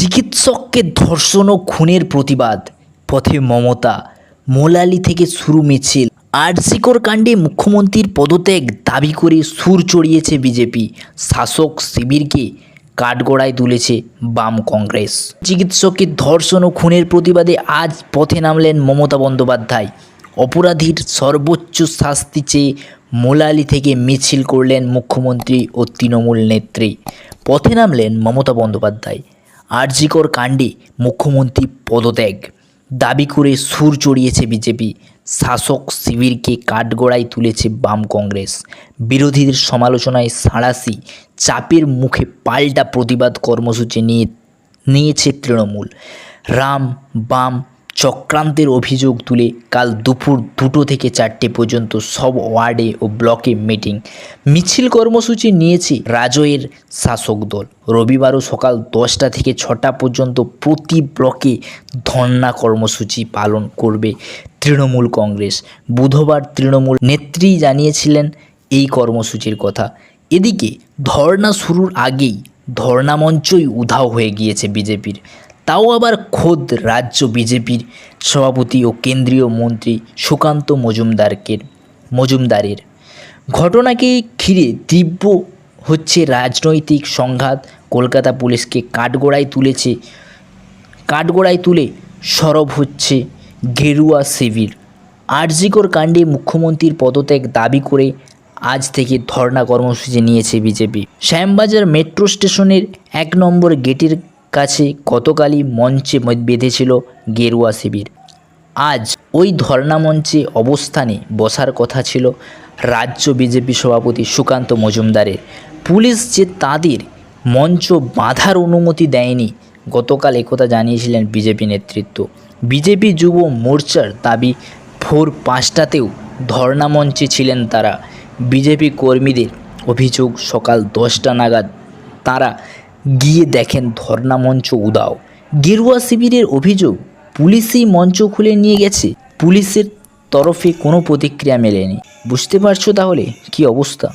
চিকিৎসককে ধর্ষণ ও খুনের প্রতিবাদ পথে মমতা। মোলালি থেকে শুরু মিছিল। আরজিকর কাণ্ডে মুখ্যমন্ত্রীর পদত্যাগ দাবি করে সুর চড়িয়েছে বিজেপি। শাসক শিবিরকে কাঠগড়ায় তুলেছে বাম কংগ্রেস। চিকিৎসককে ধর্ষণ ও খুনের প্রতিবাদে আজ পথে নামলেন মমতা বন্দ্যোপাধ্যায়। অপরাধীর সর্বোচ্চ শাস্তি চেয়ে মোলালি থেকে মিছিল করলেন মুখ্যমন্ত্রী ও তৃণমূল নেত্রী। পথে নামলেন মমতা বন্দ্যোপাধ্যায়। আরজিকর কাণ্ডে মুখ্যমন্ত্রী পদত্যাগ দাবি করে সুর চড়িয়েছে বিজেপি। শাসক শিবিরকে কাঠগড়ায় তুলেছে বাম কংগ্রেস। বিরোধীদের সমালোচনায় সাঁড়াশি চাপের মুখে পাল্টা প্রতিবাদ কর্মসূচি নিয়েছে তৃণমূল। রাম বাম চক্রান্তের অভিযোগ তুলে কাল দুপুর 2টো থেকে 4টে পর্যন্ত সব ওয়ার্ডে ও ব্লকে মিছিল কর্মসূচি নিয়েছে রাজয়ের শাসক দল। রবিবারও সকাল 10টা থেকে 6টা পর্যন্ত প্রতি ব্লকে ধর্না কর্মসূচি পালন করবে তৃণমূল কংগ্রেস। বুধবার তৃণমূল নেত্রী জানিয়েছিলেন এই কর্মসূচির কথা। এদিকে ধর্না শুরুর আগেই ধর্না মঞ্চই উধাও হয়ে গিয়েছে বিজেপির। তাও আবার খোদ রাজ্য বিজেপির সভাপতি ও কেন্দ্রীয় মন্ত্রী সুকান্ত মজুমদারের। ঘটনাকে ঘিরে তীব্র হচ্ছে রাজনৈতিক সংঘাত। কলকাতা পুলিশকে কাঠগড়ায় তুলে সরব হচ্ছে গেরুয়া শিবির। আরজিকর কাণ্ডে মুখ্যমন্ত্রীর পদত্যাগ দাবি করে আজ থেকে ধর্না কর্মসূচি নিয়েছে বিজেপি। শ্যামবাজার মেট্রো স্টেশনের 1 নম্বর গেটের কাছে গতকালই মঞ্চে বেঁধেছিল গেরুয়া শিবির। আজ ওই ধর্না মঞ্চে অবস্থানে বসার কথা ছিল রাজ্য বিজেপি সভাপতি সুকান্ত মজুমদারের। পুলিশ যে তাদের মঞ্চ বাঁধার অনুমতি দেয়নি, গতকাল একথা জানিয়েছিলেন বিজেপি নেতৃত্ব। বিজেপি যুব মোর্চার দাবি, ভোর 5টাতেও ধর্না মঞ্চে ছিলেন তারা। বিজেপি কর্মীদের অভিযোগ, সকাল 10টা নাগাদ তারা গিয়ে দেখেন ধর্না মঞ্চ উধাও। গেরুয়া শিবিরের অভিযোগ, পুলিশই মঞ্চ খুলে নিয়ে গেছে। পুলিশের তরফে কোনো প্রতিক্রিয়া মেলেনি। বুঝতে পারছো তাহলে কী অবস্থা।